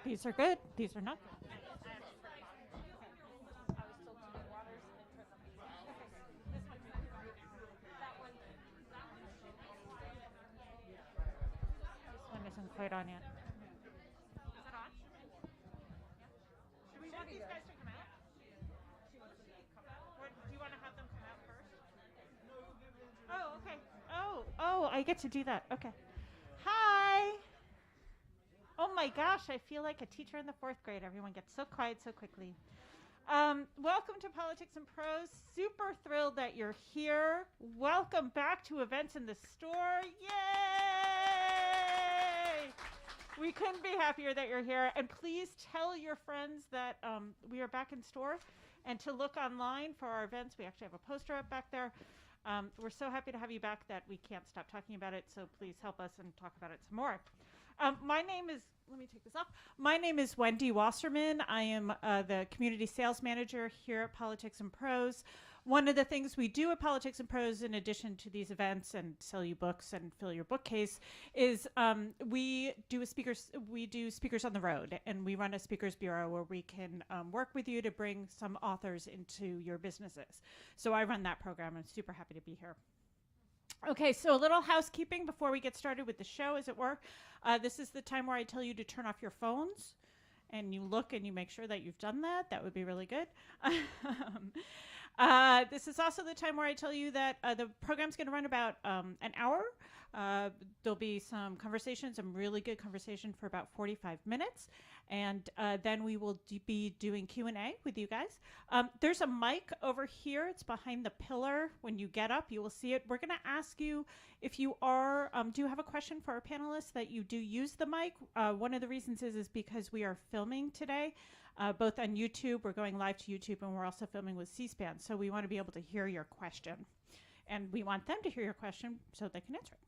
These are good. These are not good. This one isn't quite on yet. Is that on? Do we want these guys to come out? Or do you want to have them come out first? Oh, okay. Oh, I get to do that. Okay. Hi. Oh my gosh, I feel like a teacher in the fourth grade. Everyone gets so quiet so quickly. Welcome to Politics and Prose. Super thrilled that you're here. Welcome back to Events in the Store. Yay! We couldn't be happier that you're here. And please tell your friends that we are back in store and to look online for our events. We actually have a poster up back there. We're so happy to have you back that we can't stop talking about it. So please help us and talk about it some more. My name is, let me take this off. My name is Wendy Wasserman. I am the community sales manager here at Politics and Prose. One of the things we do at Politics and Prose, in addition to these events and sell you books and fill your bookcase, is we do speakers on the road, and we run a speakers bureau where we can work with you to bring some authors into your businesses. So I run that program. I'm super happy to be here. Okay, so a little housekeeping before we get started with the show, as it were. This is the time where I tell you to turn off your phones, and you look and you make sure that you've done that. That would be really good. This is also the time where I tell you that the program's going to run about an hour. There'll be some conversation, some really good conversation for about 45 minutes. And then we will be doing Q&A with you guys. There's a mic over here. It's behind the pillar. When you get up, you will see it. We're going to ask you if you are, do you have a question for our panelists, that you do use the mic. One of the reasons is because we are filming today, both on YouTube. We're going live to YouTube, and we're also filming with C-SPAN. So we want to be able to hear your question. And we want them to hear your question so they can answer it.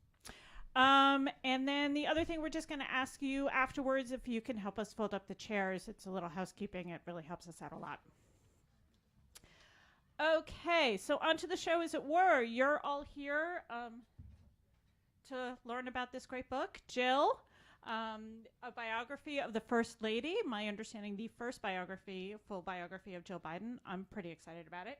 And then the other thing, we're just going to ask you afterwards if you can help us fold up the chairs. It's a little housekeeping. It really helps us out a lot. Okay, so on to the show, as it were. You're all here to learn about this great book, Jill, a biography of the First Lady. My understanding, the first biography, full biography of Jill Biden. I'm pretty excited about it.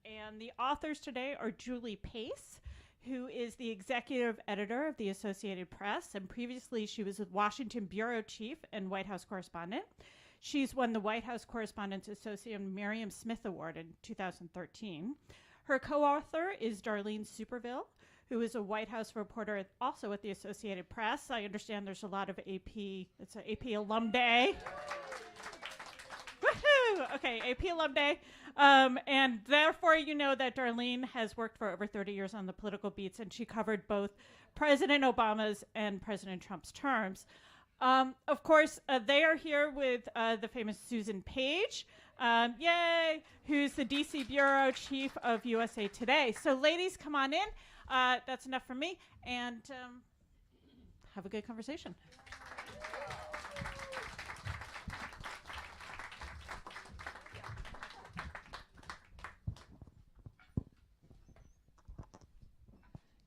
And the authors today are Julie Pace, who is the executive editor of the Associated Press, and previously she was a Washington bureau chief and White House correspondent. She's won the White House Correspondents Association Miriam Smith Award in 2013. Her co-author is Darlene Superville, who is a White House reporter also at the Associated Press. I understand there's a lot of AP, it's an AP alum day. Woohoo! Okay, AP alum day. And therefore, you know that Darlene has worked for over 30 years on the political beats, and she covered both President Obama's and President Trump's terms. Of course, they are here with the famous Susan Page, yay, who's the DC Bureau Chief of USA Today. So ladies, come on in. That's enough from me, and have a good conversation.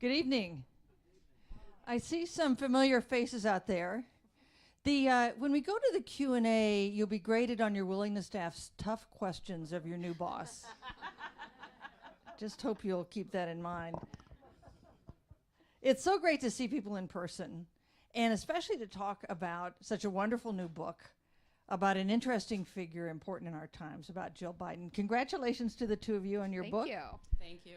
Good evening. I see some familiar faces out there. When we go to the Q&A, you'll be graded on your willingness to ask tough questions of your new boss. Just hope you'll keep that in mind. It's so great to see people in person, and especially to talk about such a wonderful new book about an interesting figure important in our times, about Jill Biden. Congratulations to the two of you on your book. Thank you. Thank you.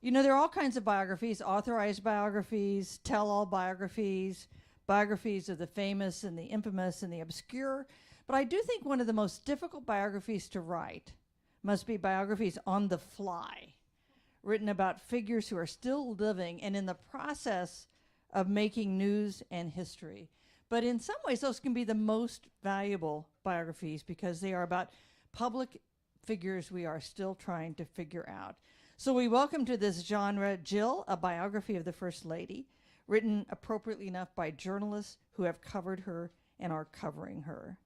You know, there are all kinds of biographies, authorized biographies, tell-all biographies, biographies of the famous and the infamous and the obscure. But I do think one of the most difficult biographies to write must be biographies on the fly, written about figures who are still living and in the process of making news and history. But in some ways, those can be the most valuable biographies because they are about public figures we are still trying to figure out. So we welcome to this genre Jill, a biography of the First Lady, written appropriately enough by journalists who have covered her and are covering her.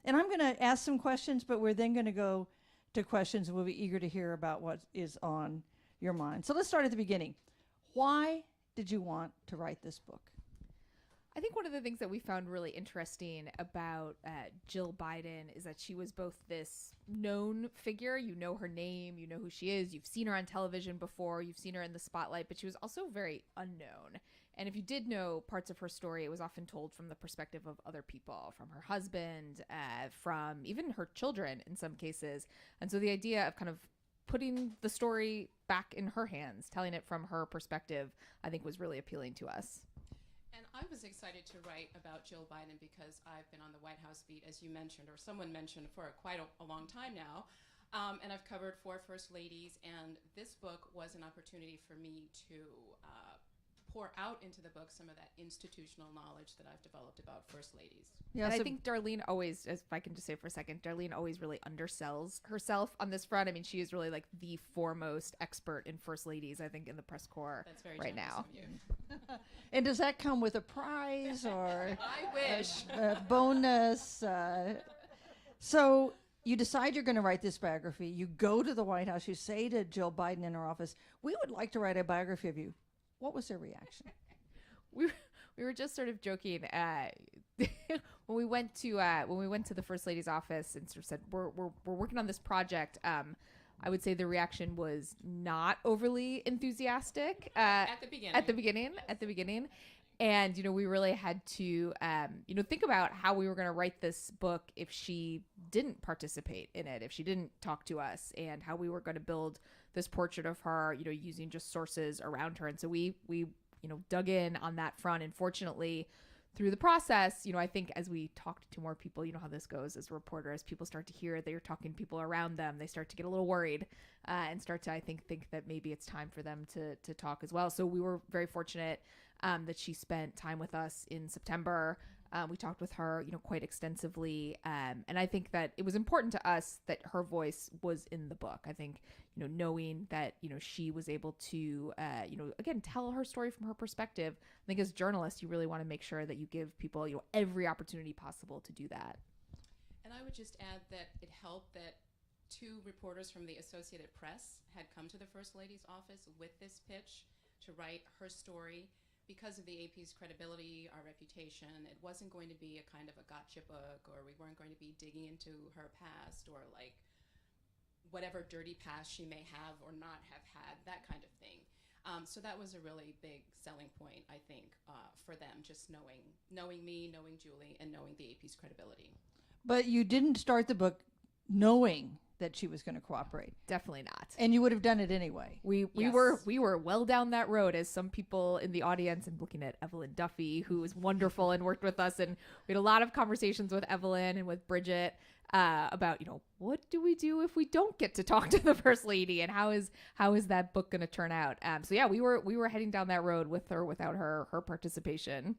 And I'm going to ask some questions, but we're then going to go to questions, and we'll be eager to hear about what is on your mind. So let's start at the beginning. Why did you want to write this book? I think one of the things that we found really interesting about Jill Biden is that she was both this known figure. You know her name, you know who she is, you've seen her on television before, you've seen her in the spotlight, but she was also very unknown. And if you did know parts of her story, it was often told from the perspective of other people, from her husband, from even her children in some cases. And so the idea of kind of putting the story back in her hands, telling it from her perspective, I think was really appealing to us. And I was excited to write about Jill Biden because I've been on the White House beat, as you mentioned, or someone mentioned, for quite a long time now. And I've covered 4 first ladies, and this book was an opportunity for me to pour out into the book some of that institutional knowledge that I've developed about first ladies. Yeah, And so I think Darlene always, if I can just say for a second, Darlene always really undersells herself on this front. I mean, she is really like the foremost expert in first ladies, I think, in the press corps That's very right generous now. of you. and does that come with a prize or I wish. a bonus? So you decide you're going to write this biography. You go to the White House. You say to Jill Biden in her office, "We would like to write a biography of you." What was their reaction? We were just sort of joking when we went to the first lady's office and sort of said we're working on this project. I would say the reaction was not overly enthusiastic At the beginning. At the beginning. And, we really had to, think about how we were going to write this book if she didn't participate in it, if she didn't talk to us, and how we were going to build this portrait of her, using just sources around her. And so we dug in on that front. And fortunately, through the process, I think as we talked to more people, you know how this goes as a reporter, as people start to hear that you're talking to people around them, they start to get a little worried and start to, I think that maybe it's time for them to talk as well. So we were very fortunate that she spent time with us in September. We talked with her, quite extensively. And I think that it was important to us that her voice was in the book. I think, knowing that, she was able to, again, tell her story from her perspective. I think as journalists, you really want to make sure that you give people, every opportunity possible to do that. And I would just add that it helped that 2 reporters from the Associated Press had come to the First Lady's office with this pitch to write her story. Because of the AP's credibility, our reputation, it wasn't going to be a kind of a gotcha book, or we weren't going to be digging into her past, or like whatever dirty past she may have or not have had, that kind of thing. So that was a really big selling point, I think, for them, just knowing me, knowing Julie, and knowing the AP's credibility. But you didn't start the book knowing that she was going to cooperate. Definitely not. And you would have done it anyway. We Yes. were well down that road, as some people in the audience, and looking at Evelyn Duffy, who was wonderful and worked with us, and we had a lot of conversations with Evelyn and with Bridget about what do we do if we don't get to talk to the First Lady, and how is that book going to turn out. So yeah, we were heading down that road with or without her participation.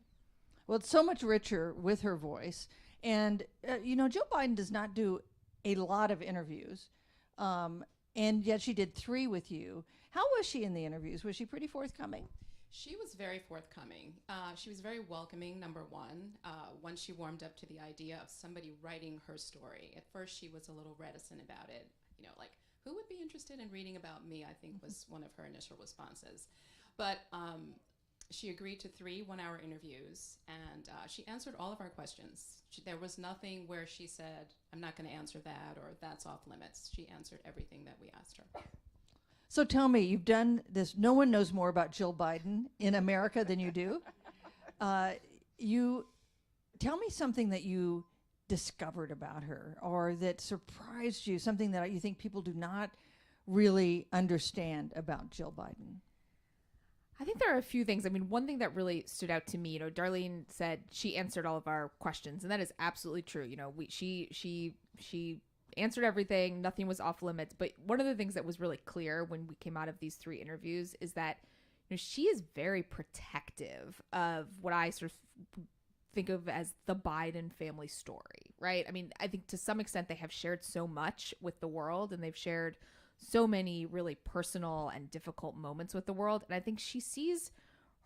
Well, it's so much richer with her voice. And Jill Biden does not do a lot of interviews, and yet she did 3 with you. How was she in the interviews? Was she pretty forthcoming? She was very forthcoming. She was very welcoming, number one, once she warmed up to the idea of somebody writing her story. At first, she was a little reticent about it. Like, who would be interested in reading about me, I think was one of her initial responses. But she agreed to 3 one-hour interviews, and she answered all of our questions. There was nothing where she said, I'm not going to answer that, or that's off limits. She answered everything that we asked her. So tell me, you've done this. No one knows more about Jill Biden in America than you do. You tell me something that you discovered about her, or that surprised you, something that you think people do not really understand about Jill Biden. I think there are a few things. I mean, one thing that really stood out to me, Darlene said she answered all of our questions, and that is absolutely true. She answered everything. Nothing was off limits. But one of the things that was really clear when we came out of these 3 interviews is that she is very protective of what I sort of think of as the Biden family story, right? I mean, I think to some extent they have shared so much with the world, and they've shared so many really personal and difficult moments with the world. And I think she sees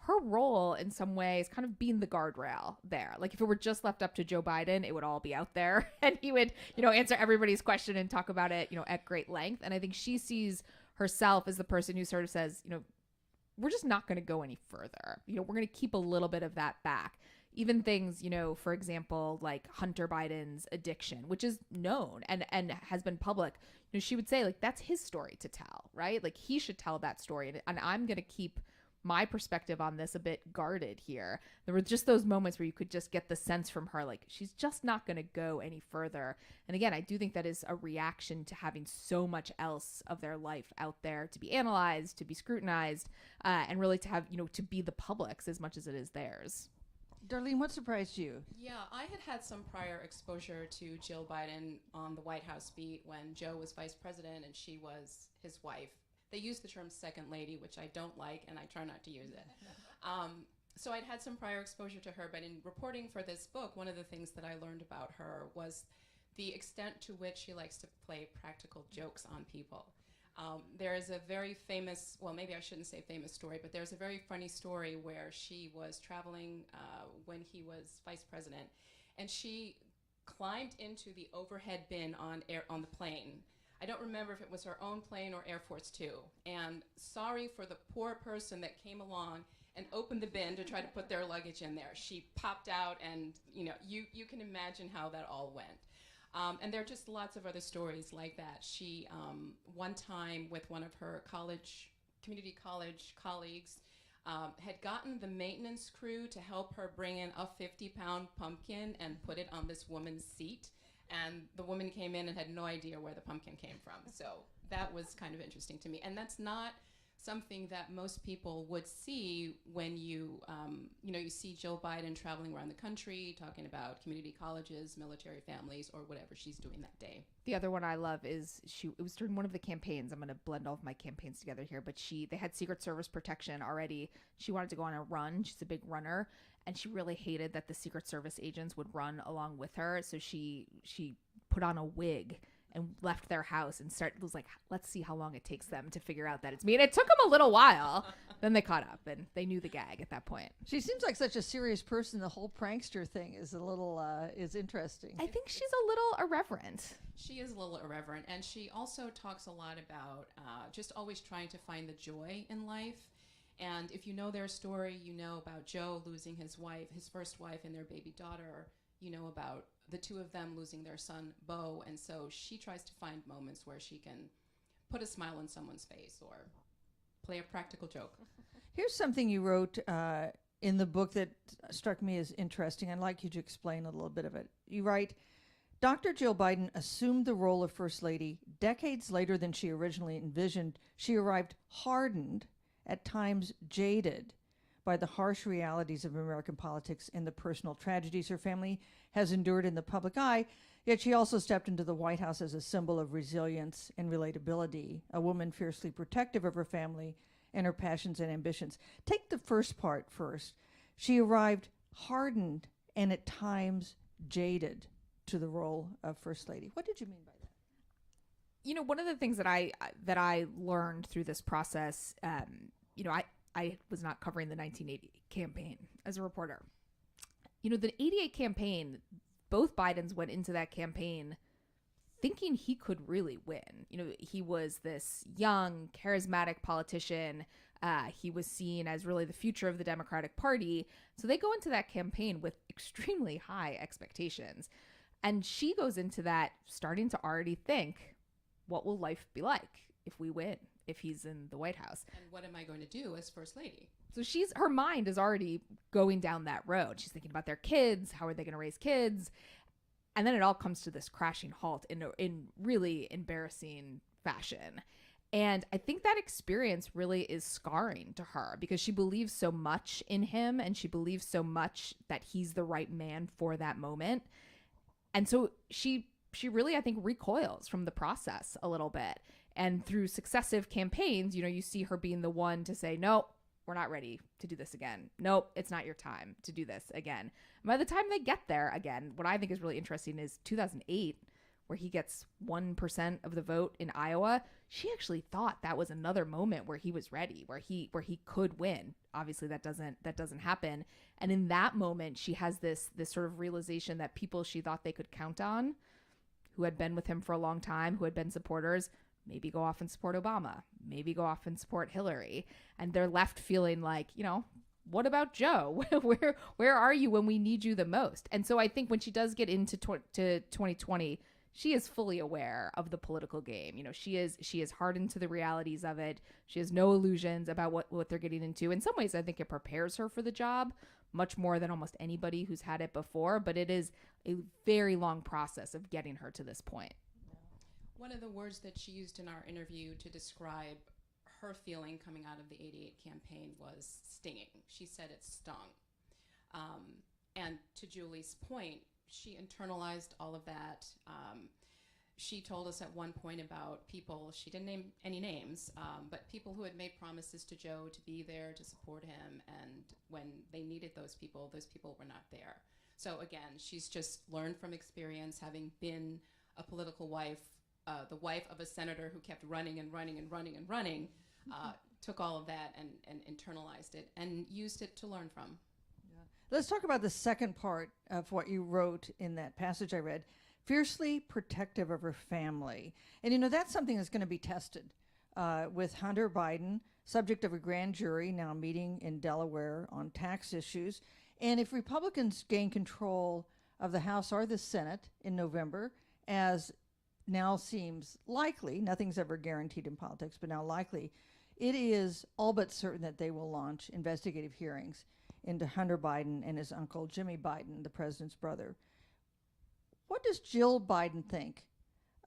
her role in some ways kind of being the guardrail there. Like, if it were just left up to Joe Biden, it would all be out there and he would, answer everybody's question and talk about it, at great length. And I think she sees herself as the person who sort of says, we're just not going to go any further. We're going to keep a little bit of that back. even things, for example, like Hunter Biden's addiction, which is known and has been public. She would say, like, that's his story to tell, right? Like, he should tell that story. And I'm going to keep my perspective on this a bit guarded here. There were just those moments where you could just get the sense from her, like, she's just not going to go any further. And again, I do think that is a reaction to having so much else of their life out there to be analyzed, to be scrutinized, and really to have, to be the public's as much as it is theirs. Darlene, what surprised you? Yeah, I had some prior exposure to Jill Biden on the White House beat when Joe was vice president and she was his wife. They use the term second lady, which I don't like, and I try not to use it. So I'd had some prior exposure to her, but in reporting for this book, one of the things that I learned about her was the extent to which she likes to play practical jokes on people. There is a very famous, well, maybe I shouldn't say famous story, but there's a very funny story where she was traveling when he was vice president, and she climbed into the overhead bin on the plane. I don't remember if it was her own plane or Air Force Two. And sorry for the poor person that came along and opened the bin to try to put their luggage in there. She popped out, and you can imagine how that all went. And there are just lots of other stories like that. She, one time with one of her community college colleagues, had gotten the maintenance crew to help her bring in a 50-pound pumpkin and put it on this woman's seat. And the woman came in and had no idea where the pumpkin came from. So that was kind of interesting to me. And that's not something that most people would see when you see Jill Biden traveling around the country, talking about community colleges, military families, or whatever she's doing that day. The other one I love is it was during one of the campaigns. I'm going to blend all of my campaigns together here, but they had Secret Service protection already. She wanted to go on a run. She's a big runner, and she really hated that the Secret Service agents would run along with her. So she put on a wig and left their house and was like, let's see how long it takes them to figure out that it's me. And it took them a little while. Then they caught up and they knew the gag at that point. She seems like such a serious person. The whole prankster thing is a little is interesting. I think she's a little irreverent. She is a little irreverent. And she also talks a lot about just always trying to find the joy in life. And if you know their story, you know about Joe losing his first wife and their baby daughter. You know about the two of them losing their son, Beau. And so she tries to find moments where she can put a smile on someone's face or play a practical joke. Here's something you wrote in the book that struck me as interesting. I'd like you to explain a little bit of it. You write, Dr. Jill Biden assumed the role of First Lady decades later than she originally envisioned. She arrived hardened, at times jaded, by the harsh realities of American politics and the personal tragedies her family has endured in the public eye, yet she also stepped into the White House as a symbol of resilience and relatability, a woman fiercely protective of her family and her passions and ambitions. Take the first part first. She arrived hardened and at times jaded to the role of First Lady. What did you mean by that? One of the things that I learned through this process, I was not covering the 1980 campaign as a reporter. The 88 campaign, both Bidens went into that campaign thinking he could really win. He was this young, charismatic politician. He was seen as really the future of the Democratic Party. So they go into that campaign with extremely high expectations. And she goes into that starting to already think, what will life be like if we win, if he's in the White House? And what am I going to do as First Lady? So her mind is already going down that road. She's thinking about their kids. How are they going to raise kids? And then it all comes to this crashing halt in really embarrassing fashion. And I think that experience really is scarring to her because she believes so much in him and she believes so much that he's the right man for that moment. And so she really, I think, recoils from the process a little bit. And through successive campaigns, you see her being the one to say, no, we're not ready to do this again. Nope, it's not your time to do this again. By the time they get there again, what I think is really interesting is 2008, where he gets 1% of the vote in Iowa. She actually thought that was another moment where he was ready, where he could win. Obviously, that doesn't happen. And in that moment, she has this sort of realization that people she thought they could count on, who had been with him for a long time, who had been supporters, maybe go off and support Obama, maybe go off and support Hillary. And they're left feeling like, what about Joe? where are you when we need you the most? And so I think when she does get into to 2020, she is fully aware of the political game. You know, she is hardened to the realities of it. She has no illusions about what they're getting into. In some ways, I think it prepares her for the job much more than almost anybody who's had it before, but it is a very long process of getting her to this point. One of the words that she used in our interview to describe her feeling coming out of the 88 campaign was stinging. She said it stung. And to Julie's point, she internalized all of that. She told us at one point about people, she didn't name any names, but people who had made promises to Joe to be there to support him, and when they needed those people were not there. So again, she's just learned from experience, having been a political wife, the wife of a senator who kept running and running and running and running, took all of that and internalized it and used it to learn from. Let's talk about the second part of what you wrote in that passage I read. Fiercely protective of her family. And, you know, that's something that's going to be tested with Hunter Biden, subject of a grand jury now meeting in Delaware on tax issues. And if Republicans gain control of the House or the Senate in November, as now seems likely, nothing's ever guaranteed in politics, but now likely, it is all but certain that they will launch investigative hearings into Hunter Biden and his uncle Jimmy Biden, the president's brother. What does Jill Biden think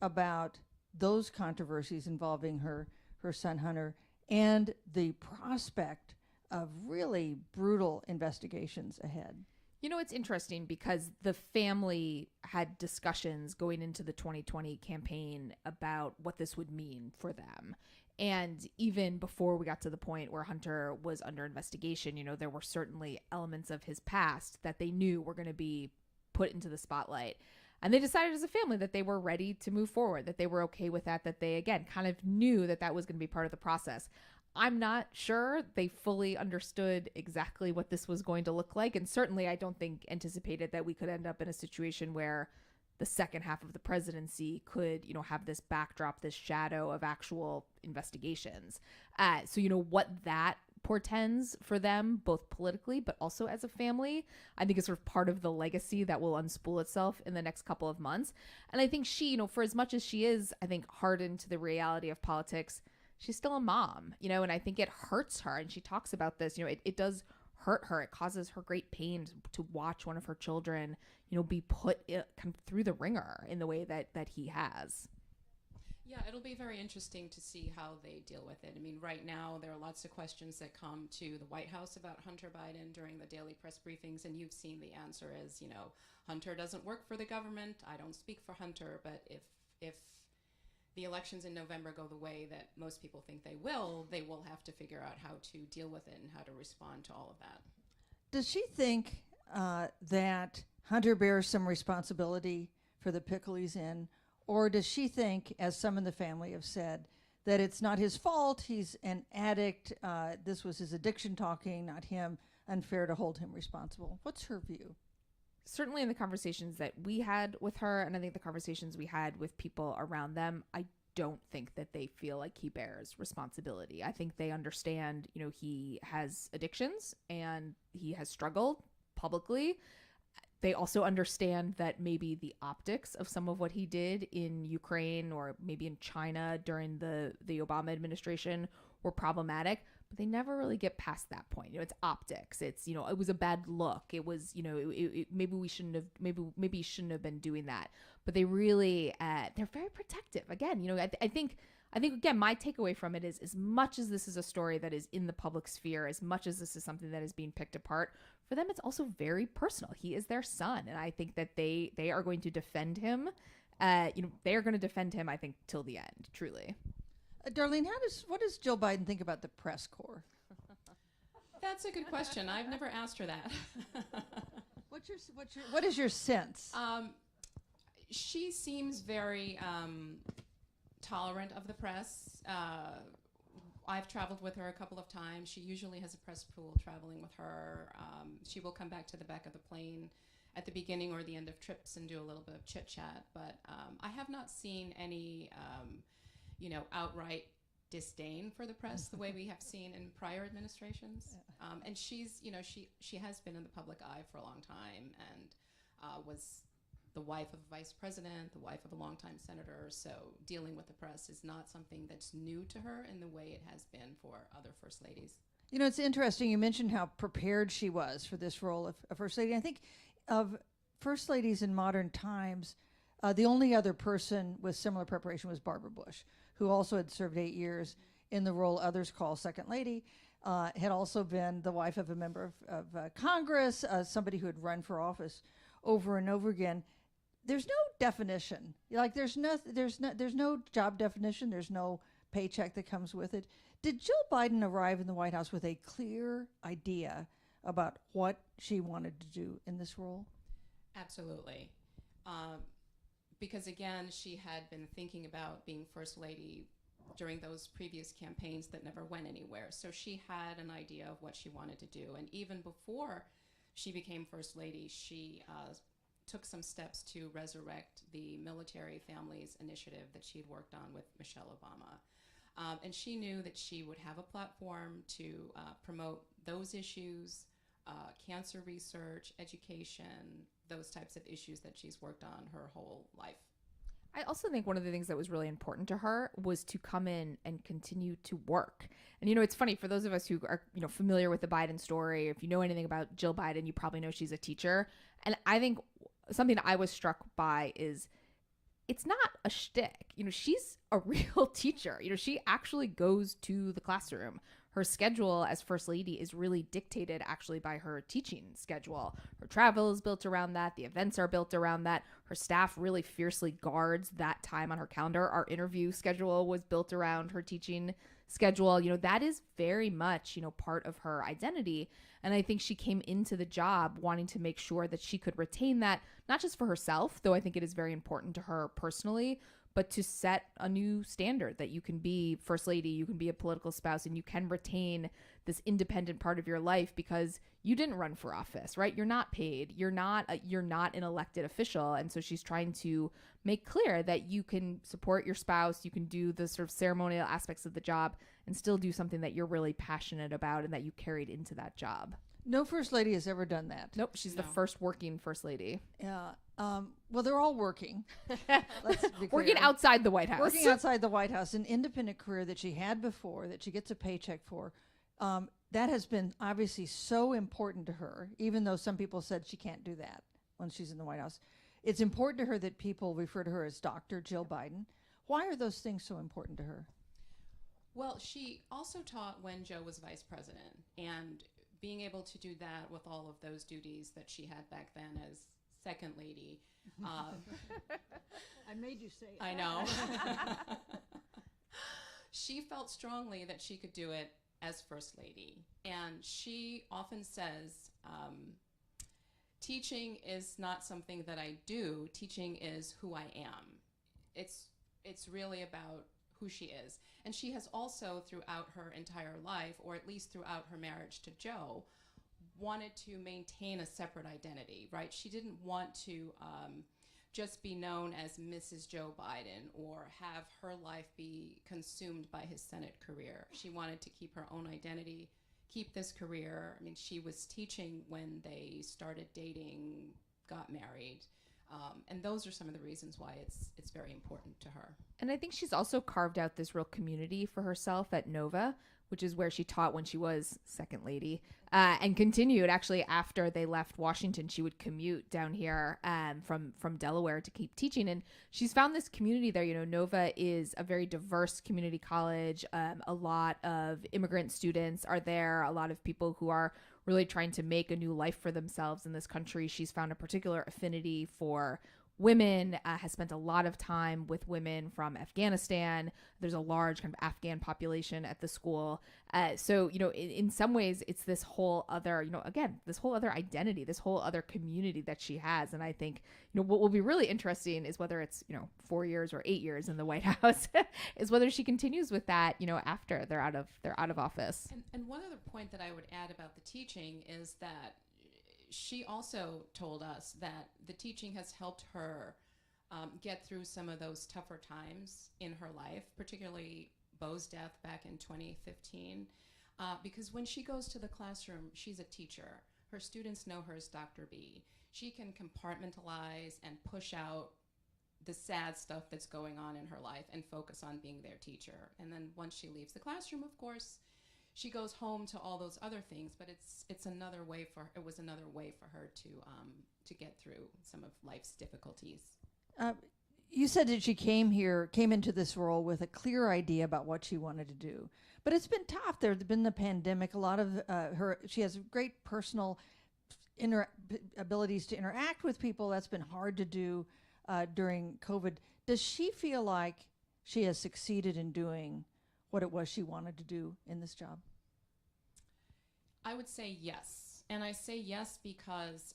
about those controversies involving her son Hunter and the prospect of really brutal investigations ahead? You know, it's interesting because the family had discussions going into the 2020 campaign about what this would mean for them. And even before we got to the point where Hunter was under investigation, you know, there were certainly elements of his past that they knew were going to be put into the spotlight. And they decided as a family that they were ready to move forward, that they were okay with that they, again, kind of knew that that was going to be part of the process. I'm not sure they fully understood exactly what this was going to look like. And certainly I don't think anticipated that we could end up in a situation where the second half of the presidency could, you know, have this backdrop, this shadow of actual investigations. So, you know, what that portends for them, both politically, but also as a family, I think is sort of part of the legacy that will unspool itself in the next couple of months. And I think she, you know, for as much as she is, I think, hardened to the reality of politics, she's still a mom, you know, and I think it hurts her. And she talks about this, you know, it does hurt her. It causes her great pain to watch one of her children, you know, be put kind of through the ringer in the way that he has. Yeah, it'll be very interesting to see how they deal with it. I mean, right now, there are lots of questions that come to the White House about Hunter Biden during the daily press briefings, and you've seen the answer is, you know, Hunter doesn't work for the government. I don't speak for Hunter, but if the elections in November go the way that most people think they will have to figure out how to deal with it and how to respond to all of that. Does she think that Hunter bears some responsibility for the pickle he's in? Or does she think, as some in the family have said, that it's not his fault, he's an addict, this was his addiction talking, not him, unfair to hold him responsible? What's her view? Certainly in the conversations that we had with her, and I think the conversations we had with people around them, I don't think that they feel like he bears responsibility. I think they understand, you know, he has addictions and he has struggled publicly. They also understand that maybe the optics of some of what he did in Ukraine or maybe in China during the Obama administration were problematic, but they never really get past that point. You know, it's optics. It's, you know, it was a bad look. It was, you know, maybe we shouldn't have, maybe you shouldn't have been doing that. But they really, they're very protective. Again, you know, I think again, my takeaway from it is, as much as this is a story that is in the public sphere, as much as this is something that is being picked apart, for them, it's also very personal. He is their son. And I think that they are going to defend him. You know, they are going to defend him, I think, till the end, truly. Darlene, what does Jill Biden think about the press corps? That's a good question. I've never asked her that. What is your sense? She seems very tolerant of the press. I've traveled with her a couple of times. She usually has a press pool traveling with her. She will come back to the back of the plane at the beginning or the end of trips and do a little bit of chit chat. But I have not seen any, you know, outright disdain for the press the way we have seen in prior administrations. And she's, she has been in the public eye for a long time, and was the wife of a vice president, the wife of a longtime senator. So dealing with the press is not something that's new to her in the way it has been for other first ladies. You know, it's interesting. You mentioned how prepared she was for this role of first lady. I think of first ladies in modern times, the only other person with similar preparation was Barbara Bush, who also had served 8 years in the role others call second lady, had also been the wife of a member of Congress, somebody who had run for office over and over again. There's no definition. Like there's no job definition. There's no paycheck that comes with it. Did Jill Biden arrive in the White House with a clear idea about what she wanted to do in this role? Absolutely. Because again, she had been thinking about being first lady during those previous campaigns that never went anywhere. So she had an idea of what she wanted to do. And even before she became first lady, she took some steps to resurrect the military families initiative that she had worked on with Michelle Obama. And she knew that she would have a platform to promote those issues, cancer research, education, those types of issues that she's worked on her whole life. I also think one of the things that was really important to her was to come in and continue to work. And, it's funny for those of us who are, familiar with the Biden story, if you know anything about Jill Biden, you probably know she's a teacher. And I think something I was struck by is it's not a shtick. She's a real teacher. She actually goes to the classroom. Her schedule as first lady is really dictated actually by her teaching schedule. Her travel is built around that. The events are built around that. Her staff really fiercely guards that time on her calendar. Our interview schedule was built around her teaching schedule. That is very much, part of her identity. And I think she came into the job wanting to make sure that she could retain that, not just for herself, though I think it is very important to her personally, but to set a new standard that you can be first lady, you can be a political spouse, and you can retain this independent part of your life because you didn't run for office, right? You're not paid. You're not an elected official. And so she's trying to make clear that you can support your spouse, you can do the sort of ceremonial aspects of the job and still do something that you're really passionate about and that you carried into that job. No first lady has ever done that. Nope, she's the first working first lady. Yeah. Well, they're all working. Let's be working clear. outside the White House. Working outside the White House, an independent career that she had before, that she gets a paycheck for. That has been obviously so important to her, even though some people said she can't do that when she's in the White House. It's important to her that people refer to her as Dr. Jill Biden. Why are those things so important to her? Well, she also taught when Joe was vice president, and being able to do that with all of those duties that she had back then as second lady. I made you say it. I know. She felt strongly that she could do it as first lady. And she often says, teaching is not something that I do. Teaching is who I am. It's really about who she is. And she has also, throughout her entire life, or at least throughout her marriage to Joe, wanted to maintain a separate identity, right? She didn't want to just be known as Mrs. Joe Biden or have her life be consumed by his Senate career. She wanted to keep her own identity, keep this career. I mean, she was teaching when they started dating, got married. And those are some of the reasons why it's very important to her. And I think she's also carved out this real community for herself at Nova, which is where she taught when she was second lady, and continued actually after they left Washington. She would commute down here from Delaware to keep teaching. And she's found this community there. Nova is a very diverse community college. A lot of immigrant students are there. A lot of people who are really trying to make a new life for themselves in this country. She's found a particular affinity for women, has spent a lot of time with women from Afghanistan. There's a large kind of Afghan population at the school. So, in some ways, it's this whole other, this whole other identity, this whole other community that she has. And I think, what will be really interesting is whether it's, 4 years or 8 years in the White House, is whether she continues with that, after they're out of office. And one other point that I would add about the teaching is that she also told us that the teaching has helped her get through some of those tougher times in her life, particularly Beau's death back in 2015, because when she goes to the classroom, she's a teacher. Her students know her as Dr. B. She can compartmentalize and push out the sad stuff that's going on in her life and focus on being their teacher. And then once she leaves the classroom, of course, she goes home to all those other things. But it was another way for her to get through some of life's difficulties. You said that she came into this role with a clear idea about what she wanted to do. But it's been tough. There's been the pandemic. A lot of she has great personal abilities to interact with people. That's been hard to do during COVID. Does she feel like she has succeeded in doing what it was she wanted to do in this job? I would say yes. And I say yes because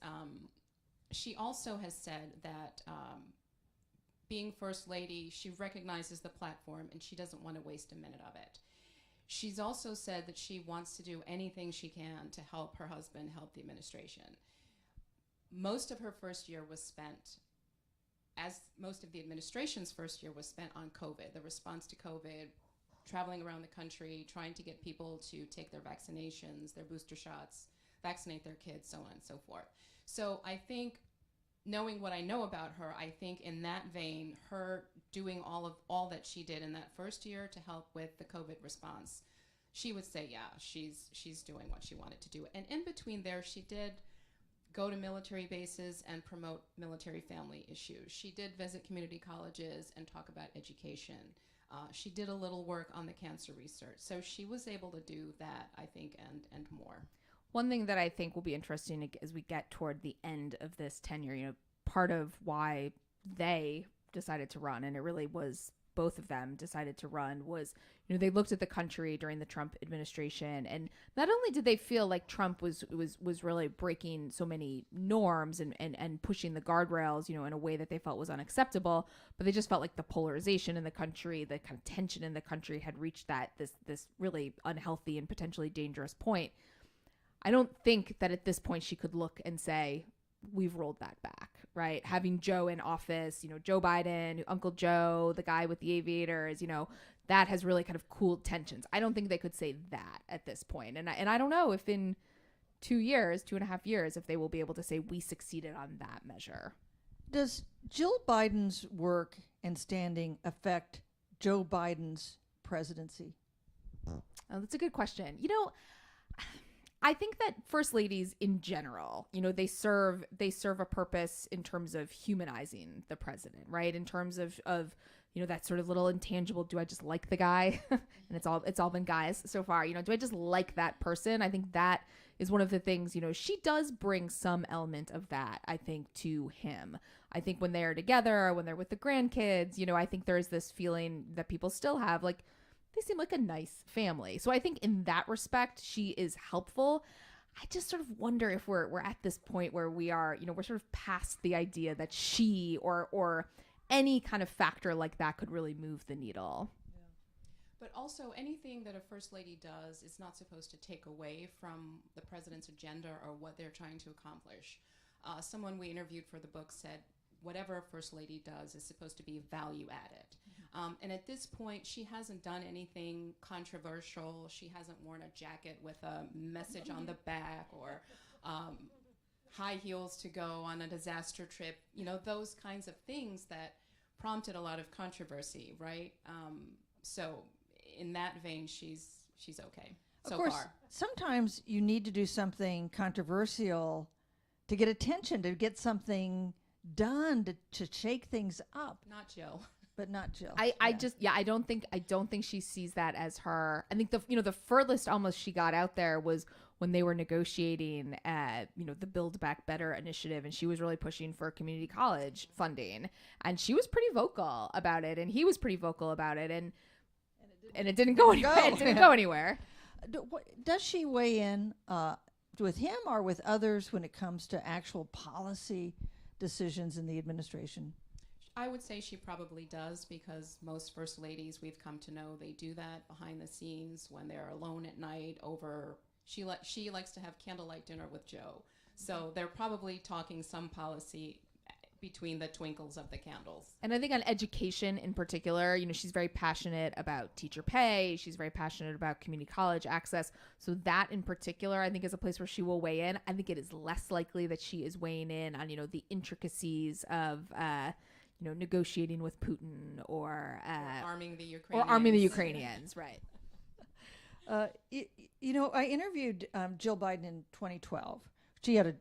she also has said that being First Lady, she recognizes the platform and she doesn't want to waste a minute of it. She's also said that she wants to do anything she can to help her husband, help the administration. Most of her first year was spent, as most of the administration's first year was spent, on COVID, the response to COVID, traveling around the country, trying to get people to take their vaccinations, their booster shots, vaccinate their kids, so on and so forth. So I think, knowing what I know about her, I think in that vein, her doing all that she did in that first year to help with the COVID response, she would say, yeah, she's doing what she wanted to do. And in between there, she did go to military bases and promote military family issues. She did visit community colleges and talk about education. She did a little work on the cancer research. So she was able to do that, I think, and more. One thing that I think will be interesting as we get toward the end of this tenure, part of why they decided to run, and it really was both of them decided to run, was, they looked at the country during the Trump administration, and not only did they feel like Trump was really breaking so many norms and pushing the guardrails, in a way that they felt was unacceptable, but they just felt like the polarization in the country, the kind of tension in the country had reached this really unhealthy and potentially dangerous point. I don't think that at this point she could look and say, we've rolled that back, right? Having Joe in office, Joe Biden, Uncle Joe, the guy with the aviators, that has really kind of cooled tensions. I don't think they could say that at this point. And I don't know if in 2.5 years, if they will be able to say we succeeded on that measure. Does Jill Biden's work and standing affect Joe Biden's presidency? Oh, that's a good question. I think that first ladies in general, they serve a purpose in terms of humanizing the president, right? In terms of that sort of little intangible, do I just like the guy? And it's all been guys so far, do I just like that person? I think that is one of the things, she does bring some element of that, I think, to him. I think when they're together, when they're with the grandkids, I think there's this feeling that people still have, like, they seem like a nice family. So I think in that respect, she is helpful. I just sort of wonder if we're at this point where we are, we're sort of past the idea that she or any kind of factor like that could really move the needle. Yeah. But also, anything that a first lady does is not supposed to take away from the president's agenda or what they're trying to accomplish. Someone we interviewed for the book said, whatever a first lady does is supposed to be value added. And at this point, she hasn't done anything controversial. She hasn't worn a jacket with a message on the back or high heels to go on a disaster trip. Those kinds of things that prompted a lot of controversy, right? So in that vein, she's okay so far. Of course, sometimes you need to do something controversial to get attention, to get something done, to shake things up. Not Jill. But not Jill. I don't think she sees that as her. I think the furthest almost she got out there was when they were negotiating the Build Back Better initiative, and she was really pushing for community college funding, and she was pretty vocal about it, and he was pretty vocal about it, and it didn't go anywhere. It didn't go anywhere. Does she weigh in with him or with others when it comes to actual policy decisions in the administration? I would say she probably does, because most first ladies we've come to know, they do that behind the scenes when they're alone at night over, she likes to have candlelight dinner with Joe. So they're probably talking some policy between the twinkles of the candles. And I think on education in particular, she's very passionate about teacher pay. She's very passionate about community college access. So that in particular, I think is a place where she will weigh in. I think it is less likely that she is weighing in on, the intricacies of, negotiating with Putin or arming the Ukrainians. Or arming the Ukrainians, right. I interviewed Jill Biden in 2012. She had a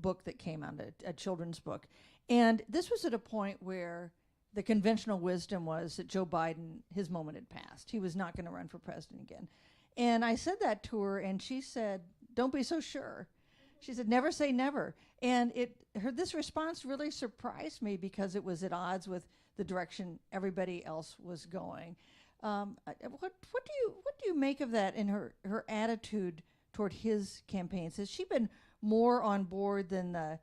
book that came out, a children's book. And this was at a point where the conventional wisdom was that Joe Biden, his moment had passed. He was not going to run for president again. And I said that to her, and she said, "Don't be so sure." She said, "Never say never." And this response really surprised me because it was at odds with the direction everybody else was going. What do you make of that and her attitude toward his campaigns? Has she been more on board than the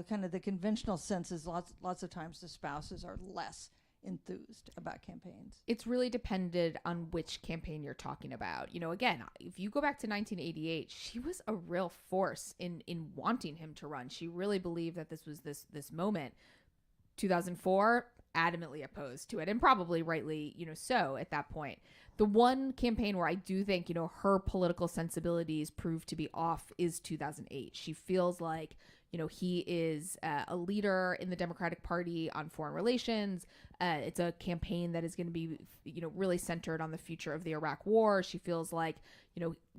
kind of the conventional senses? Lots of times the spouses are less enthused about campaigns. It's really depended on which campaign you're talking about. Again, if you go back to 1988, she was a real force in wanting him to run. She really believed that this was this moment. 2004, adamantly opposed to it, and probably rightly, so at that point. The one campaign where I do think, her political sensibilities proved to be off is 2008. She feels like, he is a leader in the Democratic Party on foreign relations. It's a campaign that is going to be, really centered on the future of the Iraq War. She feels like,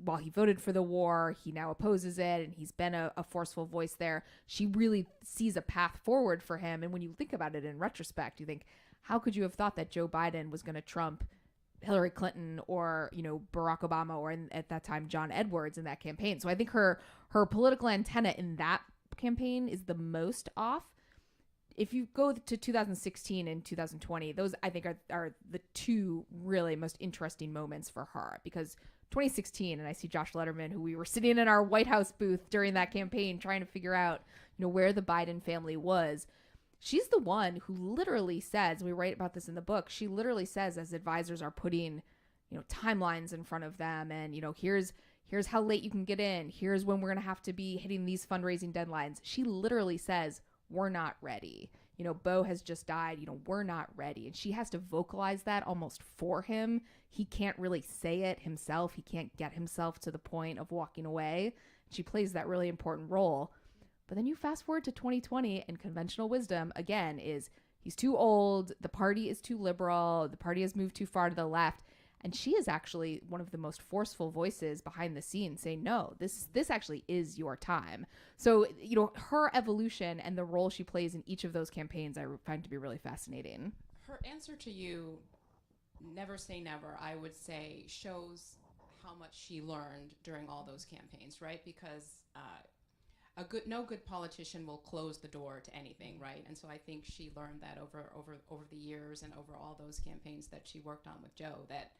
while he voted for the war, he now opposes it, and he's been a forceful voice there. She really sees a path forward for him. And when you think about it in retrospect, you think, how could you have thought that Joe Biden was going to trump Hillary Clinton or, Barack Obama or at that time, John Edwards in that campaign? So I think her political antenna in that campaign is the most off. If you go to 2016 and 2020, those I think are the two really most interesting moments for her, because 2016, and I see Josh Letterman, who we were sitting in our White House booth during that campaign trying to figure out, where the Biden family was. She's the one who literally says, we write about this in the book, she literally says, as advisors are putting, timelines in front of them and, here's how late you can get in. Here's when we're going to have to be hitting these fundraising deadlines. She literally says, we're not ready. Beau has just died. We're not ready. And she has to vocalize that almost for him. He can't really say it himself. He can't get himself to the point of walking away. She plays that really important role. But then you fast forward to 2020, and conventional wisdom, again, is he's too old. The party is too liberal. The party has moved too far to the left. And she is actually one of the most forceful voices behind the scenes saying, no, this actually is your time. So, her evolution and the role she plays in each of those campaigns I find to be really fascinating. Her answer to you, never say never, I would say shows how much she learned during all those campaigns, right? Because no good politician will close the door to anything, right? And so I think she learned that over the years and over all those campaigns that she worked on with Joe, that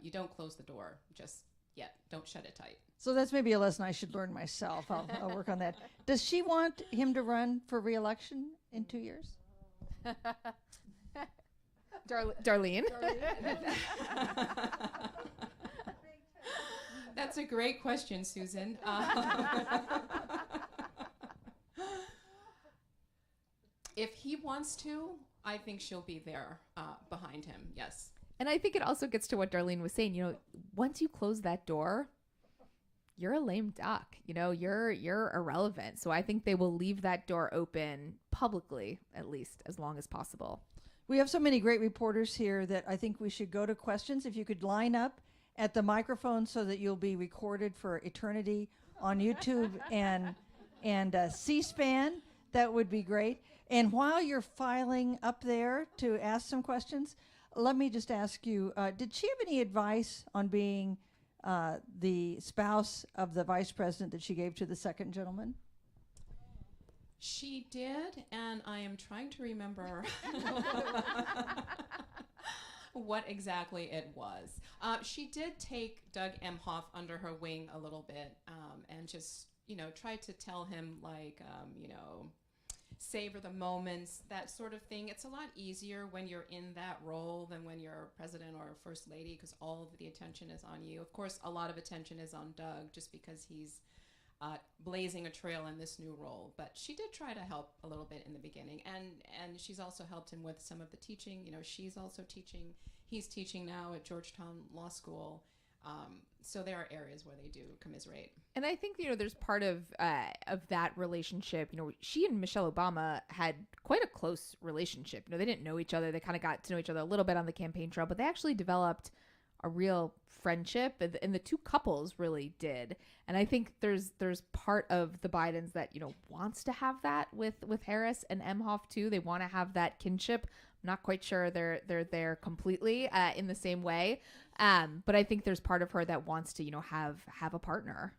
you don't close the door just yet. Don't shut it tight. So that's maybe a lesson I should learn myself. I'll work on that. Does she want him to run for re-election in 2 years? Darlene? That's a great question, Susan. If he wants to, I think she'll be there behind him, yes. And I think it also gets to what Darlene was saying. Once you close that door, you're a lame duck. You're irrelevant. So I think they will leave that door open publicly, at least, as long as possible. We have so many great reporters here that I think we should go to questions. If you could line up at the microphone so that you'll be recorded for eternity on YouTube and C-SPAN, that would be great. And while you're filing up there to ask some questions, let me just ask you, did she have any advice on being the spouse of the vice president that she gave to the second gentleman? She did, and I am trying to remember what exactly it was. She did take Doug Emhoff under her wing a little bit, and just, try to tell him, savor the moments, that sort of thing. It's a lot easier when you're in that role than when you're president or first lady, because all of the attention is on you. Of course, a lot of attention is on Doug just because he's blazing a trail in this new role. But she did try to help a little bit in the beginning, and she's also helped him with some of the teaching. She's also teaching. He's teaching now at Georgetown Law School. So there are areas where they do commiserate. And I think, there's part of that relationship. She and Michelle Obama had quite a close relationship. They didn't know each other. They kind of got to know each other a little bit on the campaign trail, but they actually developed a real friendship, and the two couples really did. And I think there's part of the Bidens that, wants to have that with Harris and Emhoff too. They want to have that kinship. I'm not quite sure they're there completely in the same way. But I think there's part of her that wants to, have a partner.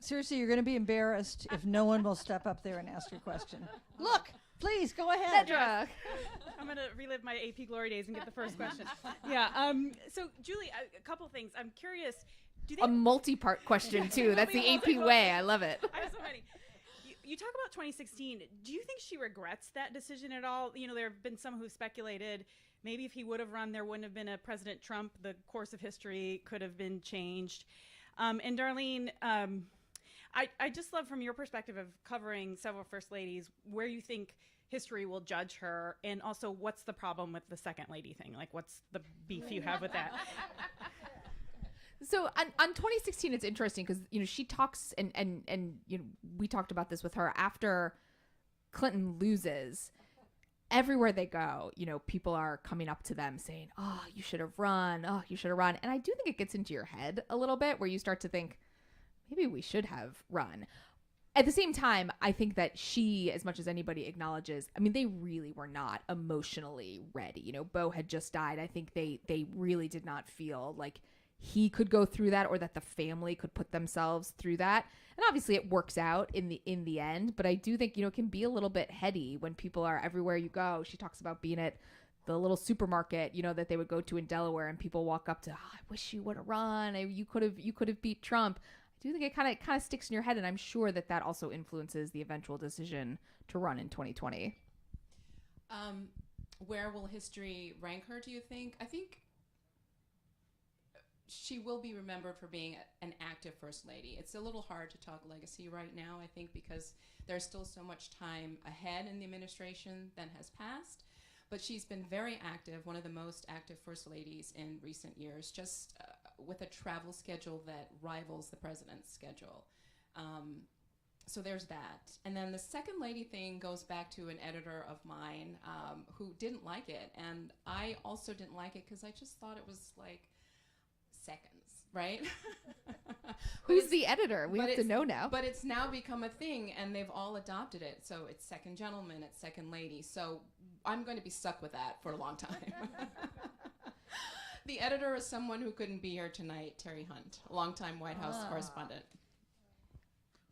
Seriously, you're going to be embarrassed if no one will step up there and ask your question. Look, please go ahead. Nedra. I'm going to relive my AP glory days and get the first question. Yeah. So, Julie, a couple things. I'm curious. Do they A multi-part question too. That's the AP way. I love it. I have so many. You talk about 2016. Do you think she regrets that decision at all? There have been some who've speculated maybe if he would have run, there wouldn't have been a President Trump. The course of history could have been changed. And Darlene, I just love from your perspective of covering several first ladies where you think history will judge her, and also what's the problem with the second lady thing? Like, what's the beef you have with that? So on 2016, it's interesting because, she talks and we talked about this with her after Clinton loses. Everywhere they go, people are coming up to them saying, "Oh, you should have run. Oh, you should have run." And I do think it gets into your head a little bit where you start to think, maybe we should have run. At the same time, I think that she, as much as anybody acknowledges, they really were not emotionally ready. Beau had just died. I think they really did not feel like he could go through that, or that the family could put themselves through that. And obviously it works out in the end, but I do think, it can be a little bit heady when people are everywhere you go. She talks about being at the little supermarket, that they would go to in Delaware, and people walk up to, I wish you would have run. You could have beat Trump. I do think it kind of sticks in your head, and I'm sure that also influences the eventual decision to run in 2020. Where will history rank her, do you think? I think she will be remembered for being an active first lady. It's a little hard to talk legacy right now, I think, because there's still so much time ahead in the administration than has passed. But she's been very active, one of the most active first ladies in recent years, just with a travel schedule that rivals the president's schedule. So there's that. And then the second lady thing goes back to an editor of mine who didn't like it. And I also didn't like it because I just thought it was like seconds, right? Who's the editor? We have to know now. But it's now become a thing, and they've all adopted it. So it's second gentleman, it's second lady. So I'm going to be stuck with that for a long time. The editor is someone who couldn't be here tonight, Terry Hunt, a longtime White House correspondent.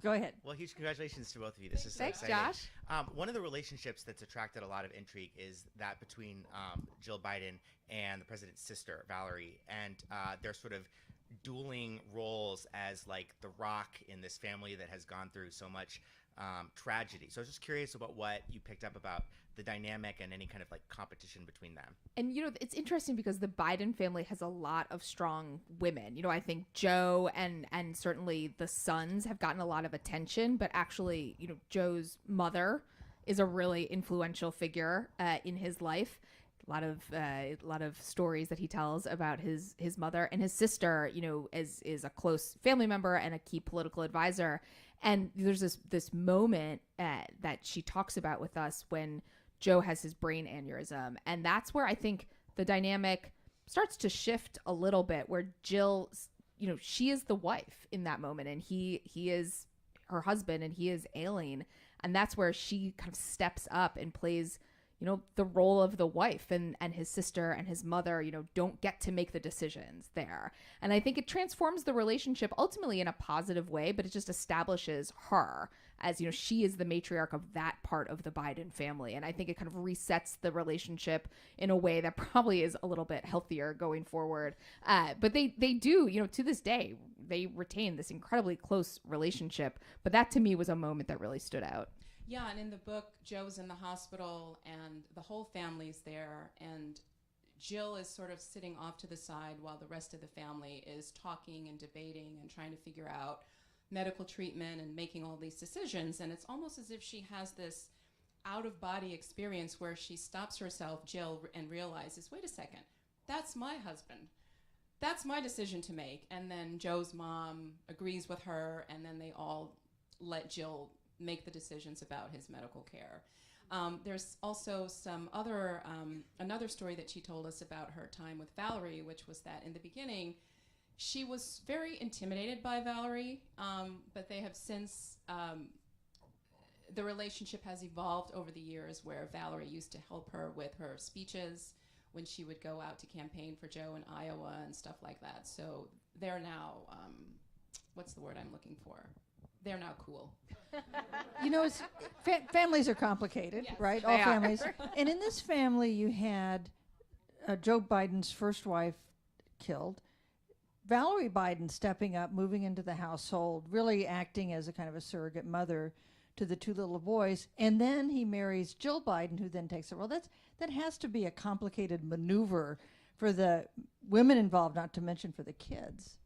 Go ahead. Well, huge congratulations to both of you. This is so Thanks, exciting. Josh. One of the relationships that's attracted a lot of intrigue is that between Jill Biden and the president's sister, Valerie, and their sort of dueling roles as like the rock in this family that has gone through so much tragedy. So I was just curious about what you picked up about the dynamic and any kind of like competition between them. And, it's interesting because the Biden family has a lot of strong women. I think Joe and certainly the sons have gotten a lot of attention, but actually, Joe's mother is a really influential figure in his life. A lot of stories that he tells about his mother, and his sister, is a close family member and a key political advisor. And there's this moment that she talks about with us when Joe has his brain aneurysm. And that's where I think the dynamic starts to shift a little bit, where Jill, she is the wife in that moment, and he is her husband, and he is ailing. And that's where she kind of steps up and plays, the role of the wife, and his sister and his mother, don't get to make the decisions there. And I think it transforms the relationship ultimately in a positive way, but it just establishes her as, she is the matriarch of that part of the Biden family. And I think it kind of resets the relationship in a way that probably is a little bit healthier going forward. But they do, to this day, they retain this incredibly close relationship. But that to me was a moment that really stood out. Yeah, and in the book, Joe's in the hospital, and the whole family's there, and Jill is sort of sitting off to the side while the rest of the family is talking and debating and trying to figure out medical treatment and making all these decisions. And it's almost as if she has this out-of-body experience where she stops herself, Jill, and realizes, wait a second, that's my husband. That's my decision to make. And then Joe's mom agrees with her, and then they all let Jill make the decisions about his medical care. There's also another story that she told us about her time with Valerie, which was that in the beginning, she was very intimidated by Valerie, but they have since, the relationship has evolved over the years where Valerie used to help her with her speeches when she would go out to campaign for Joe in Iowa and stuff like that. So they're now, what's the word I'm looking for? They're now cool. You know, families are complicated, Yes, right? they All are. families. And in this family, you had Joe Biden's first wife killed, Valerie Biden stepping up, moving into the household, really acting as a kind of a surrogate mother to the two little boys, and then he marries Jill Biden, who then takes the role. That has to be a complicated maneuver for the women involved, not to mention for the kids.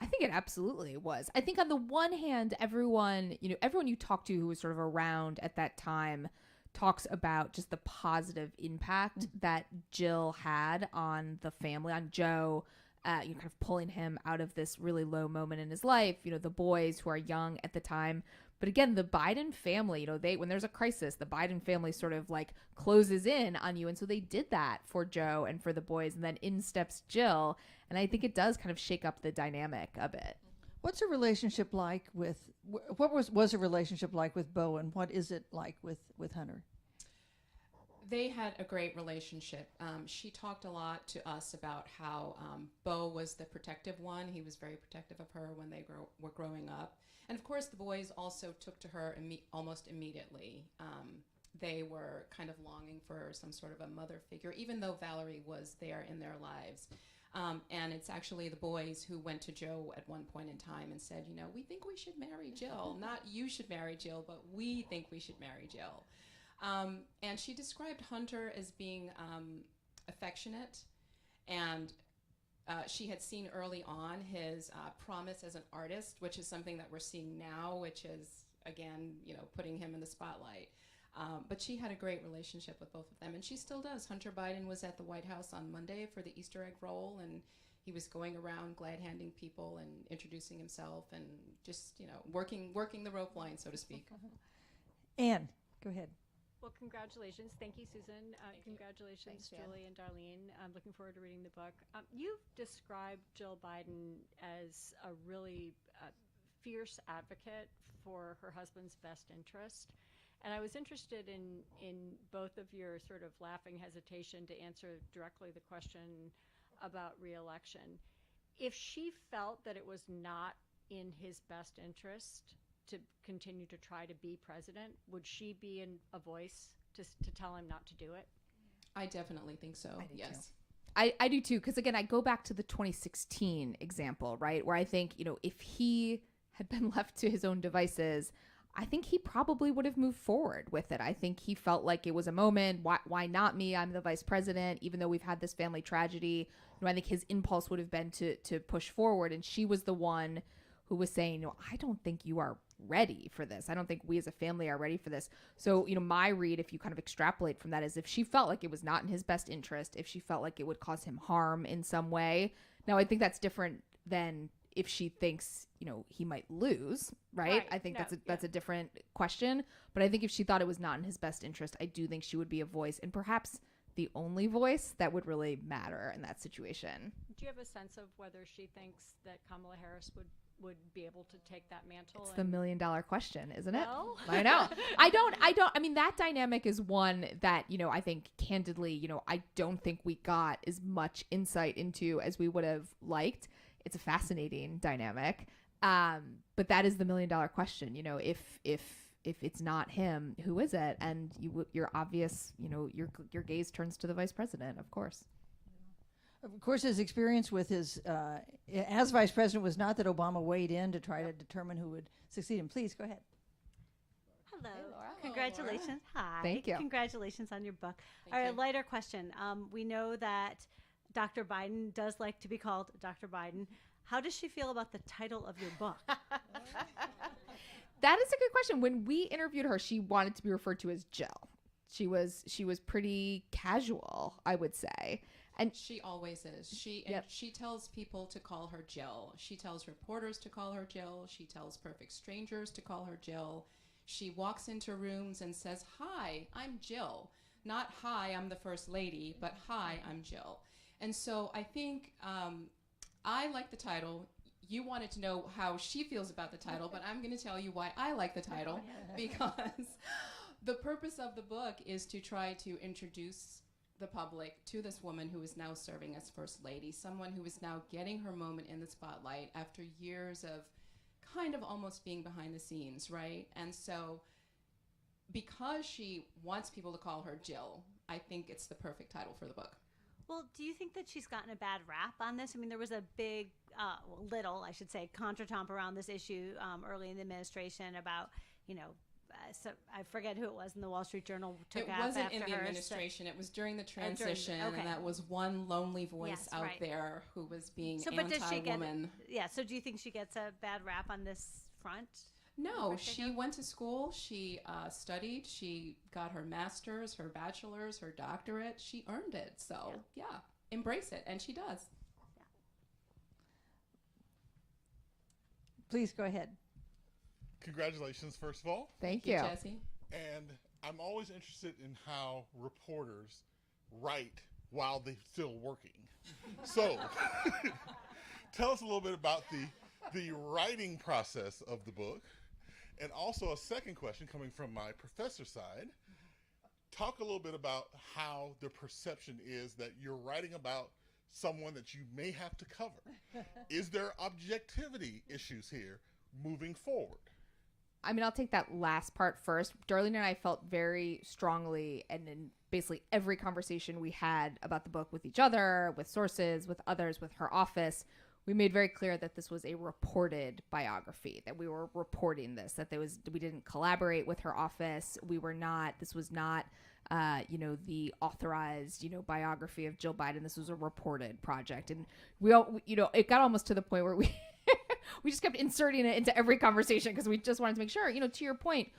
I think it absolutely was. I think on the one hand, everyone you talk to who was sort of around at that time talks about just the positive impact that Jill had on the family, on Joe, kind of pulling him out of this really low moment in his life, the boys who are young at the time. But again, the Biden family, when there's a crisis, the Biden family sort of like closes in on you. And so they did that for Joe and for the boys. And then in steps Jill. And I think it does kind of shake up the dynamic a bit. What's a relationship like with, what was a relationship like with Beau, and what is it like with Hunter? They had a great relationship. She talked a lot to us about how Beau was the protective one. He was very protective of her when they were growing up. And of course, the boys also took to her almost immediately. They were kind of longing for some sort of a mother figure, even though Valerie was there in their lives. And it's actually the boys who went to Joe at one point in time and said, we think we should marry Jill. Not you should marry Jill, but we think we should marry Jill. And she described Hunter as being affectionate, and she had seen early on his promise as an artist, which is something that we're seeing now, which is, again, putting him in the spotlight. But she had a great relationship with both of them, and she still does. Hunter Biden was at the White House on Monday for the Easter egg roll, and he was going around glad-handing people and introducing himself and just, working the rope line, so to speak. Anne, go ahead. Well, congratulations. Thank you, Susan. Congratulations, Thanks, Jan. Julie and Darlene. I'm looking forward to reading the book. You've described Jill Biden as a really fierce advocate for her husband's best interest. And I was interested in both of your sort of laughing hesitation to answer directly the question about reelection. If she felt that it was not in his best interest to continue to try to be president, would she be a voice to tell him not to do it? I definitely think so, I do yes. Too. I do too, because again, I go back to the 2016 example, right, where I think, if he had been left to his own devices, I think he probably would have moved forward with it. I think he felt like it was a moment. Why not me? I'm the vice president, even though we've had this family tragedy. I think his impulse would have been to push forward. And she was the one who was saying, I don't think you are ready for this. I don't think we as a family are ready for this. So, my read, if you kind of extrapolate from that, is if she felt like it was not in his best interest, if she felt like it would cause him harm in some way. Now, I think that's different than if she thinks, he might lose, right? I think that's a different question. But I think if she thought it was not in his best interest, I do think she would be a voice, and perhaps the only voice that would really matter in that situation. Do you have a sense of whether she thinks that Kamala Harris would be able to take that mantle? It's the $1 million question, isn't it? Well. I know. I mean, that dynamic is one that, I think candidly, I don't think we got as much insight into as we would have liked. It's a fascinating dynamic. But that is the $1 million question. If it's not him, who is it? And your obvious, your gaze turns to the vice president, of course. Of course, his experience with his, as vice president, was not that Obama weighed in to try to determine who would succeed him. Please, go ahead. Hello. Hey, Laura. Congratulations. Hi. Thank you. Congratulations on your book. Thank All right, you. a lighter question. We know that Dr. Biden does like to be called Dr. Biden. How does she feel about the title of your book? That is a good question. When we interviewed her, she wanted to be referred to as Jill. She was pretty casual, I would say. And She always is. Yep. She tells people to call her Jill. She tells reporters to call her Jill. She tells perfect strangers to call her Jill. She walks into rooms and says, "Hi, I'm Jill." Not "Hi, I'm the first lady," but "Hi, I'm Jill." And so I think I like the title. You wanted to know how she feels about the title, but I'm going to tell you why I like the title, because the purpose of the book is to try to introduce the public to this woman who is now serving as First Lady, someone who is now getting her moment in the spotlight after years of kind of almost being behind the scenes, right? And so because she wants people to call her Jill, I think it's the perfect title for the book. Well, do you think that she's gotten a bad rap on this? I mean, there was a big, I should say, contretemps around this issue early in the administration about, so I forget who it was in the Wall Street Journal took It off wasn't after in the her, administration. It was during the transition, okay. and that was one lonely voice Yes, out right. there who was being but does she get? anti-woman. Yeah. So do you think she gets a bad rap on this front? No, Or she think of- went to school. She studied. She got her master's, her bachelor's, her doctorate. She earned it. So, yeah, embrace it. And she does. Please go ahead. Congratulations, first of all. thank you. Jesse. And I'm always interested in how reporters write while they're still working. So, tell us a little bit about the writing process of the book. And also a second question coming from my professor side. Talk a little bit about how the perception is that you're writing about someone that you may have to cover. Is there objectivity issues here moving forward? I mean, I'll take that last part first. Darlene and I felt very strongly, and in basically every conversation we had about the book with each other, with sources, with others, with her office, we made very clear that this was a reported biography, that we were reporting this, that we didn't collaborate with her office. This was not, the authorized, biography of Jill Biden. This was a reported project. And it got almost to the point where we just kept inserting it into every conversation because we just wanted to make sure, to your point,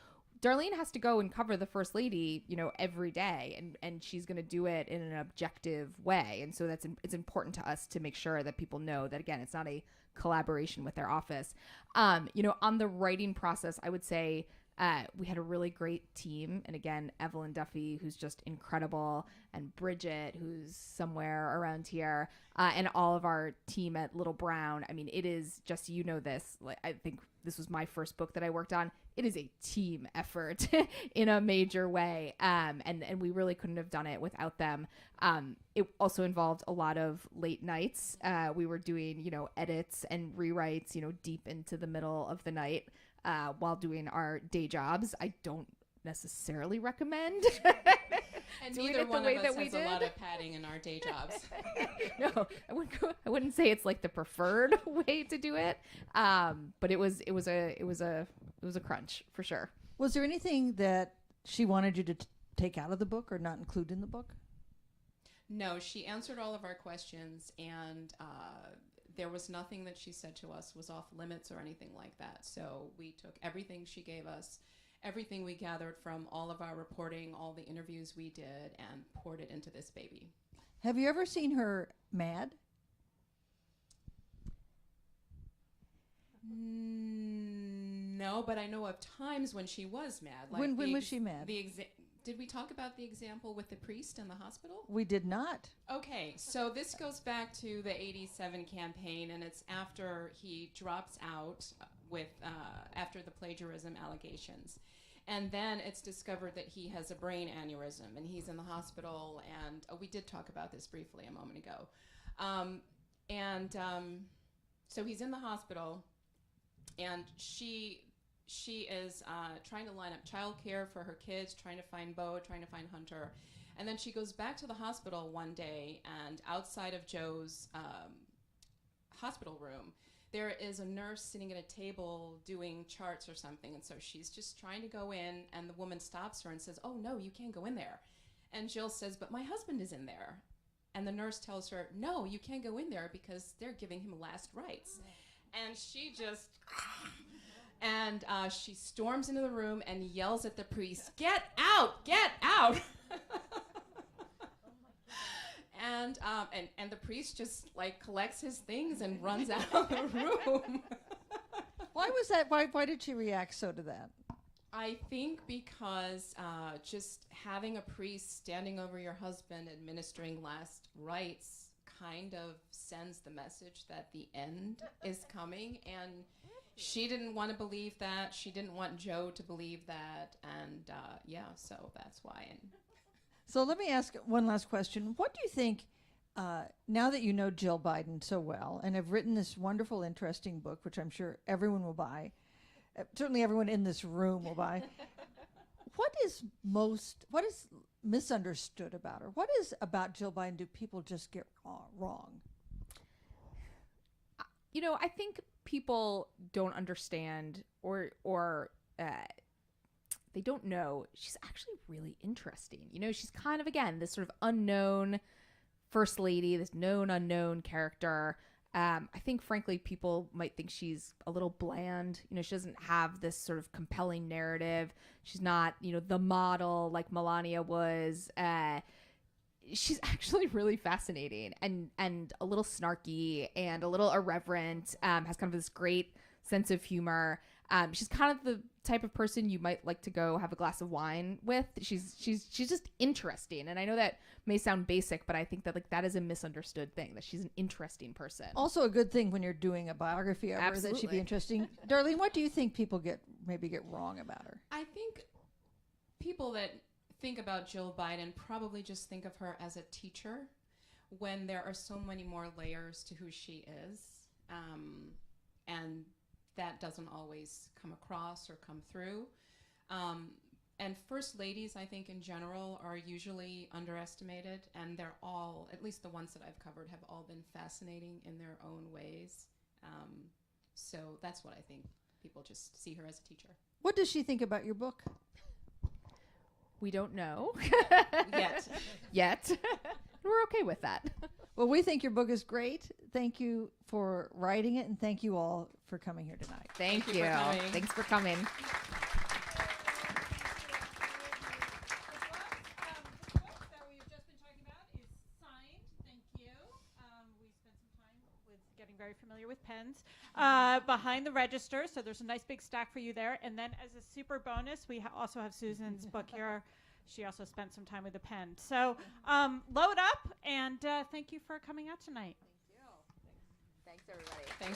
Darlene has to go and cover the First Lady, every day, and she's going to do it in an objective way. And so it's important to us to make sure that people know that, again, it's not a collaboration with their office. On the writing process, I would say we had a really great team. And again, Evelyn Duffy, who's just incredible, and Bridget, who's somewhere around here, and all of our team at Little Brown. I mean, it is just, this, like, I think this was my first book that I worked on. It is a team effort in a major way. And we really couldn't have done it without them. It also involved a lot of late nights. We were doing, edits and rewrites, deep into the middle of the night while doing our day jobs. I don't necessarily recommend And doing neither it the one way of us that we has did. a lot of padding in our day jobs. No, I wouldn't say it's like the preferred way to do it. But it was a crunch for sure. Was there anything that she wanted you to take out of the book or not include in the book? No, she answered all of our questions, and there was nothing that she said to us was off limits or anything like that. So we took everything she gave us, everything we gathered from all of our reporting, all the interviews we did, and poured it into this baby. Have you ever seen her mad? No, but I know of times when she was mad. When was she mad? Did we talk about the example with the priest in the hospital? We did not. Okay, so this goes back to the 87 campaign, and it's after he drops out with after the plagiarism allegations. And then it's discovered that he has a brain aneurysm, and he's in the hospital, and we did talk about this briefly a moment ago. So he's in the hospital, and she is trying to line up childcare for her kids, trying to find Beau, trying to find Hunter. And then she goes back to the hospital one day, and outside of Joe's hospital room, there is a nurse sitting at a table doing charts or something. And so she's just trying to go in, and the woman stops her and says, "Oh, no, you can't go in there." And Jill says, "But my husband is in there." And the nurse tells her, no, you can't go in there because they're giving him last rites. And she just, and she storms into the room and yells at the priest, get out, get out. And the priest just like collects his things and runs out of the room. Why was that? Why did she react so to that? I think because just having a priest standing over your husband administering last rites kind of sends the message that the end is coming, and she didn't want to believe that. She didn't want Joe to believe that, and so that's why. So let me ask one last question. What do you think, now that you know Jill Biden so well and have written this wonderful, interesting book, which I'm sure everyone will buy, certainly everyone in this room will buy, what is misunderstood about her? What is about Jill Biden do people just get wrong? I think people don't understand or they don't know she's actually really interesting. She's kind of, again, this sort of unknown first lady, this known unknown character. I think, frankly, people might think she's a little bland. She doesn't have this sort of compelling narrative. She's not, the model like Melania was. She's actually really fascinating and a little snarky and a little irreverent, has kind of this great sense of humor. She's kind of the type of person you might like to go have a glass of wine with. She's just interesting. And I know that may sound basic, but I think that that is a misunderstood thing, that she's an interesting person. Also a good thing when you're doing a biography of her, that she'd be interesting. Darlene, what do you think people maybe get wrong about her? I think people that think about Jill Biden probably just think of her as a teacher, when there are so many more layers to who she is. And that doesn't always come across or come through. And first ladies, I think in general, are usually underestimated, and they're all, at least the ones that I've covered, have all been fascinating in their own ways. So that's what I think. People just see her as a teacher. What does she think about your book? We don't know. Yet. We're okay with that. Well, we think your book is great. Thank you for writing it, and thank you all for coming here tonight. Thank you. Thanks for coming. The book that we've just been talking about is signed. Thank you. We spent some time with getting very familiar with pens behind the register, so there's a nice big stack for you there. And then as a super bonus, we also have Susan's book here. She also spent some time with a pen. So load up, and thank you for coming out tonight. Thank you. Thanks, everybody. Thanks.